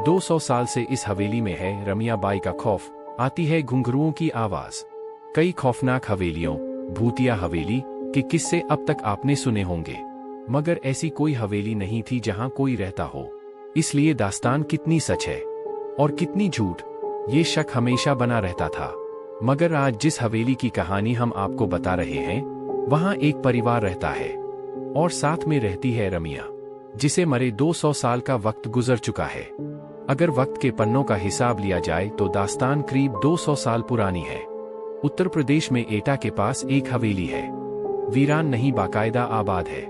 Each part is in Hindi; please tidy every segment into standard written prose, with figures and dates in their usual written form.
200 साल से इस हवेली में है रमिया बाई का खौफ। आती है घुंघरुओं की आवाज। कई खौफनाक हवेलियों, भूतिया हवेली के किस्से अब तक आपने सुने होंगे, मगर ऐसी कोई हवेली नहीं थी जहां कोई रहता हो। इसलिए दास्तान कितनी सच है और कितनी झूठ, ये शक हमेशा बना रहता था। मगर आज जिस हवेली की कहानी हम आपको बता रहे हैं, वहां एक परिवार रहता है और साथ में रहती है रमिया, जिसे मरे 200 साल का वक्त गुजर चुका है। अगर वक्त के पन्नों का हिसाब लिया जाए तो दास्तान करीब 200 साल पुरानी है। उत्तर प्रदेश में एटा के पास एक हवेली है। वीरान नहीं, बाकायदा आबाद है,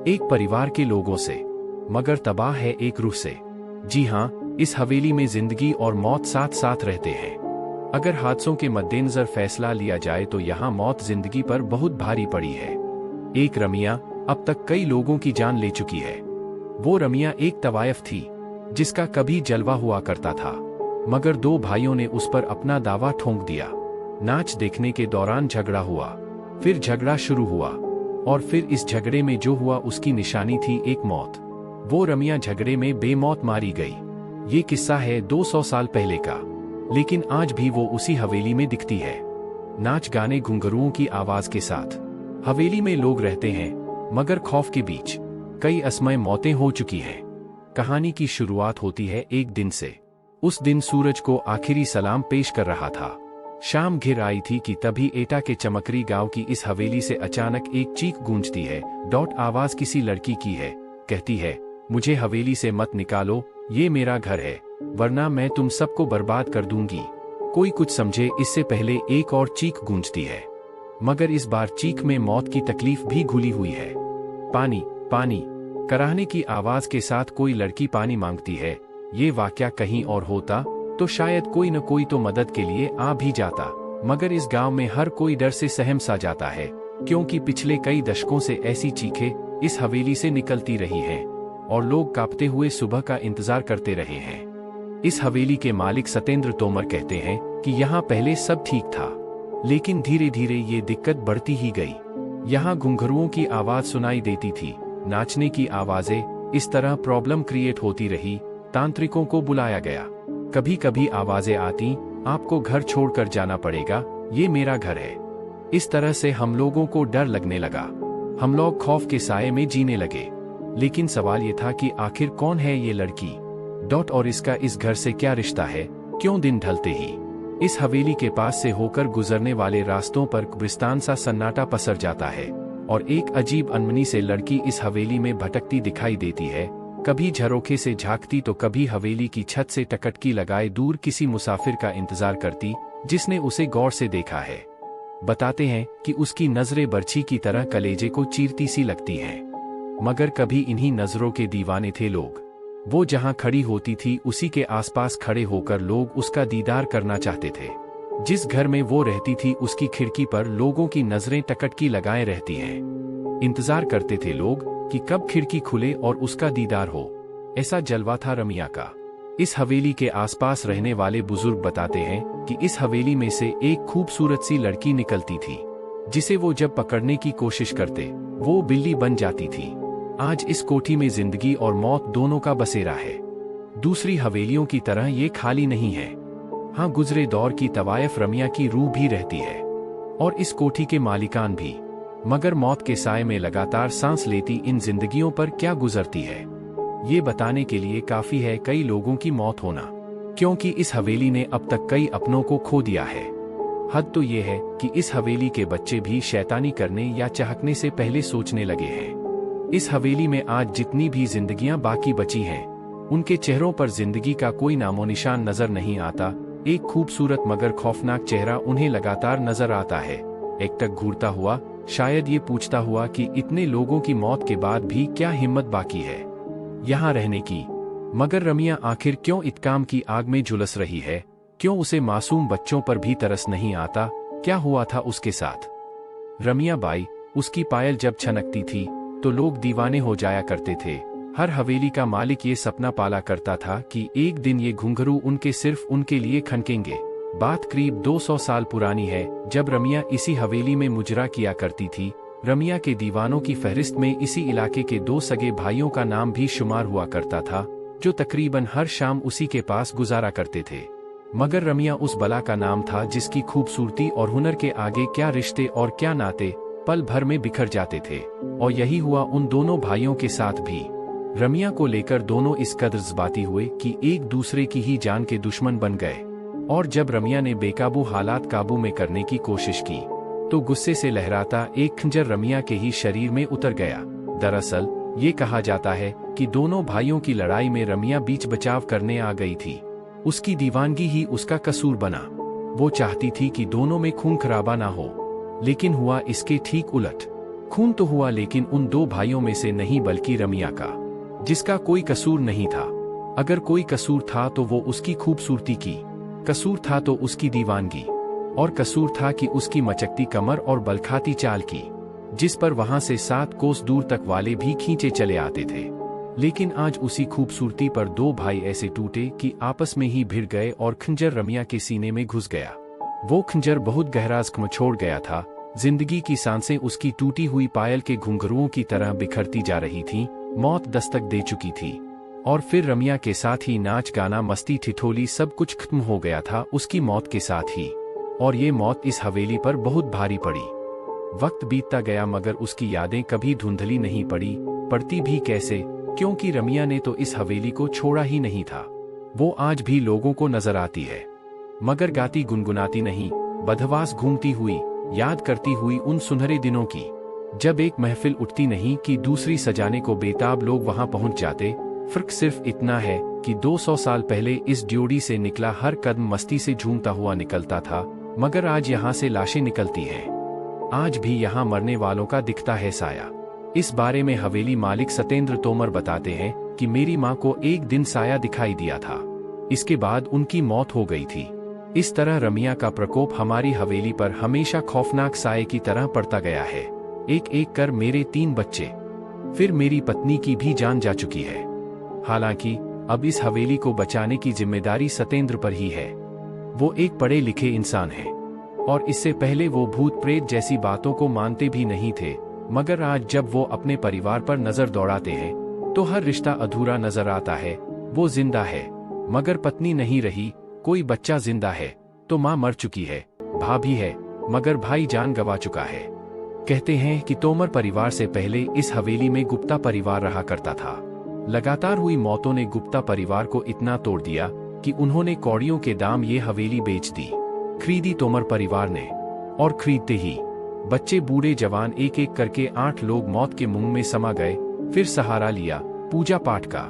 एक परिवार के लोगों से, मगर तबाह है एक रूह से। जी हाँ, इस हवेली में जिंदगी और मौत साथ साथ रहते हैं। अगर हादसों के मद्देनजर फैसला लिया जाए तो यहाँ मौत जिंदगी पर बहुत भारी पड़ी है। एक रमिया अब तक कई लोगों की जान ले चुकी है। वो रमिया एक तवायफ थी जिसका कभी जलवा हुआ करता था, मगर दो भाइयों ने उस पर अपना दावा ठोंक दिया। नाच देखने के दौरान झगड़ा हुआ, फिर झगड़ा शुरू हुआ और फिर इस झगड़े में जो हुआ उसकी निशानी थी एक मौत। वो रमिया झगड़े में बेमौत मारी गई। ये किस्सा है 200 साल पहले का, लेकिन आज भी वो उसी हवेली में दिखती है, नाच गाने घुंघरुओं की आवाज के साथ। हवेली में लोग रहते हैं, मगर खौफ के बीच कई असमय मौतें हो चुकी हैं। कहानी की शुरुआत होती है एक दिन से। उस दिन सूरज को आखिरी सलाम पेश कर रहा था। शाम घिर आई थी कि तभी एटा के चमकरी गांव की इस हवेली से अचानक एक चीख गूंजती है। आवाज किसी लड़की की है। कहती है, मुझे हवेली से मत निकालो, ये मेरा घर है, वरना मैं तुम सबको बर्बाद कर दूंगी। कोई कुछ समझे इससे पहले एक और चीख गूंजती है, मगर इस बार चीख में मौत की तकलीफ भी घुली हुई है। पानी पानी कराहने की आवाज के साथ कोई लड़की पानी मांगती है। ये वाकया कहीं और होता तो शायद कोई न कोई तो मदद के लिए आ भी जाता, मगर इस गांव में हर कोई डर से सहम सा जाता है, क्योंकि पिछले कई दशकों से ऐसी चीखें इस हवेली से निकलती रही हैं और लोग कांपते हुए सुबह का इंतजार करते रहे हैं। इस हवेली के मालिक सत्येंद्र तोमर कहते हैं कि यहाँ पहले सब ठीक था, लेकिन धीरे धीरे ये दिक्कत बढ़ती ही गई। यहाँ घुंघरुओं की आवाज सुनाई देती थी, नाचने की आवाजें। इस तरह प्रॉब्लम क्रिएट होती रही। तांत्रिकों को बुलाया गया। कभी कभी आवाजें आती, आपको घर छोड़कर जाना पड़ेगा, ये मेरा घर है। इस तरह से हम लोगों को डर लगने लगा। हम लोग खौफ के साए में जीने लगे। लेकिन सवाल ये था कि आखिर कौन है ये लड़की, और इसका इस घर से क्या रिश्ता है। क्यों दिन ढलते ही इस हवेली के पास से होकर गुजरने वाले रास्तों पर कब्रिस्तान सा सन्नाटा पसर जाता है और एक अजीब अनमनी से लड़की इस हवेली में भटकती दिखाई देती है। कभी झरोखे से झांकती तो कभी हवेली की छत से टकटकी लगाए दूर किसी मुसाफिर का इंतजार करती जिसने उसे गौर से देखा है। बताते हैं कि उसकी नजरें बर्छी की तरह कलेजे को चीरती सी लगती हैं। मगर कभी इन्हीं नजरों के दीवाने थे लोग। वो जहां खड़ी होती थी उसी के आसपास खड़े होकर लोग उसका दीदार करना चाहते थे। जिस घर में वो रहती थी उसकी खिड़की पर लोगों की नजरें टकटकी लगाए रहती हैं। इंतजार करते थे लोग कि कब खिड़की खुले और उसका दीदार हो। ऐसा जलवा था रमिया का। इस हवेली के आसपास रहने वाले बुजुर्ग बताते हैं कि इस हवेली में से एक खूबसूरत सी लड़की निकलती थी, जिसे वो जब पकड़ने की कोशिश करते वो बिल्ली बन जाती थी। आज इस कोठी में जिंदगी और मौत दोनों का बसेरा है। दूसरी हवेलियों की तरह ये खाली नहीं है। हाँ, गुजरे दौर की तवायफ रमिया की रूह भी रहती है और इस कोठी के मालिकान भी। मगर मौत के साए में लगातार सांस लेती इन जिंदगियों पर क्या गुजरती है, ये बताने के लिए काफी है कई लोगों की मौत होना, क्योंकि इस हवेली ने अब तक कई अपनों को खो दिया है। हद तो ये है कि इस हवेली के बच्चे भी शैतानी करने या चाहकने से पहले सोचने लगे हैं। इस हवेली में आज जितनी भी जिंदगियां बाकी बची हैं, उनके चेहरों पर जिंदगी का कोई नामोनिशान नजर नहीं आता। एक खूबसूरत मगर खौफनाक चेहरा उन्हें लगातार नजर आता है, एकटक घूरता हुआ, शायद ये पूछता हुआ कि इतने लोगों की मौत के बाद भी क्या हिम्मत बाकी है यहाँ रहने की। मगर रमिया आखिर क्यों इत्काम की आग में झुलस रही है? क्यों उसे मासूम बच्चों पर भी तरस नहीं आता? क्या हुआ था उसके साथ? रमिया बाई, उसकी पायल जब छनकती थी तो लोग दीवाने हो जाया करते थे। हर हवेली का मालिक ये सपना पाला करता था कि एक दिन ये घुंघरू उनके सिर्फ उनके लिए खनकेंगे। बात करीब 200 साल पुरानी है, जब रमिया इसी हवेली में मुजरा किया करती थी। रमिया के दीवानों की फहरिस्त में इसी इलाके के 2 सगे भाइयों का नाम भी शुमार हुआ करता था, जो तकरीबन हर शाम उसी के पास गुजारा करते थे। मगर रमिया उस बला का नाम था जिसकी खूबसूरती और हुनर के आगे क्या रिश्ते और क्या नाते पल भर में बिखर जाते थे। और यही हुआ उन दोनों भाइयों के साथ भी। रमिया को लेकर दोनों इस कदर जज्बाती हुए कि एक दूसरे की ही जान के दुश्मन बन गए। और जब रमिया ने बेकाबू हालात काबू में करने की कोशिश की तो गुस्से से लहराता एक खंजर रमिया के ही शरीर में उतर गया। दरअसल ये कहा जाता है कि दोनों भाइयों की लड़ाई में रमिया बीच बचाव करने आ गई थी। उसकी दीवानगी ही उसका कसूर बना। वो चाहती थी कि दोनों में खून खराबा ना हो, लेकिन हुआ इसके ठीक उलट। खून तो हुआ, लेकिन उन दो भाइयों में से नहीं बल्कि रमिया का, जिसका कोई कसूर नहीं था। अगर कोई कसूर था तो वो उसकी खूबसूरती की, कसूर था तो उसकी दीवानगी, और कसूर था कि उसकी मचकती कमर और बलखाती चाल की, जिस पर वहां से 7 कोस दूर तक वाले भी खींचे चले आते थे। लेकिन आज उसी खूबसूरती पर दो भाई ऐसे टूटे कि आपस में ही भिड़ गए और खंजर रमिया के सीने में घुस गया। वो खंजर बहुत गहरा जख्म छोड़ गया था। जिंदगी की सांसें उसकी टूटी हुई पायल के घुंघरुओं की तरह बिखरती जा रही थीं। मौत दस्तक दे चुकी थी। और फिर रमिया के साथ ही नाच गाना मस्ती ठिठोली सब कुछ खत्म हो गया था उसकी मौत के साथ ही। और ये मौत इस हवेली पर बहुत भारी पड़ी। वक्त बीतता गया मगर उसकी यादें कभी धुंधली नहीं पड़ती भी कैसे, क्योंकि रमिया ने तो इस हवेली को छोड़ा ही नहीं था। वो आज भी लोगों को नजर आती है, मगर गाती गुनगुनाती नहीं, बदहवास घूमती हुई, याद करती हुई उन सुनहरे दिनों की, जब एक महफिल उठती नहीं कि दूसरी सजाने को बेताब लोग वहां पहुंच जाते। फर्क सिर्फ इतना है कि 200 साल पहले इस ड्योढ़ी से निकला हर कदम मस्ती से झूमता हुआ निकलता था, मगर आज यहाँ से लाशें निकलती हैं। आज भी यहाँ मरने वालों का दिखता है साया। इस बारे में हवेली मालिक सतेंद्र तोमर बताते हैं कि मेरी माँ को एक दिन साया दिखाई दिया था, इसके बाद उनकी मौत हो गई थी। इस तरह रमिया का प्रकोप हमारी हवेली पर हमेशा खौफनाक साये की तरह पड़ता गया है। एक एक कर मेरे 3 बच्चे, फिर मेरी पत्नी की भी जान जा चुकी है। हालांकि अब इस हवेली को बचाने की जिम्मेदारी सतेंद्र पर ही है। वो एक पढ़े लिखे इंसान हैं और इससे पहले वो भूत प्रेत जैसी बातों को मानते भी नहीं थे, मगर आज जब वो अपने परिवार पर नजर दौड़ाते हैं तो हर रिश्ता अधूरा नजर आता है। वो जिंदा है मगर पत्नी नहीं रही, कोई बच्चा जिंदा है तो माँ मर चुकी है, भाभी है मगर भाई जान गंवा चुका है। कहते हैं कि तोमर परिवार से पहले इस हवेली में गुप्ता परिवार रहा करता था। लगातार हुई मौतों ने गुप्ता परिवार को इतना तोड़ दिया कि उन्होंने कौड़ियों के दाम ये हवेली बेच दी। खरीदी तोमर परिवार ने, और खरीदते ही बच्चे बूढ़े जवान एक एक करके 8 लोग मौत के मुंह में समा गए। फिर सहारा लिया पूजा पाठ का।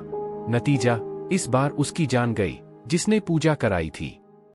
नतीजा, इस बार उसकी जान गई जिसने पूजा कराई थी।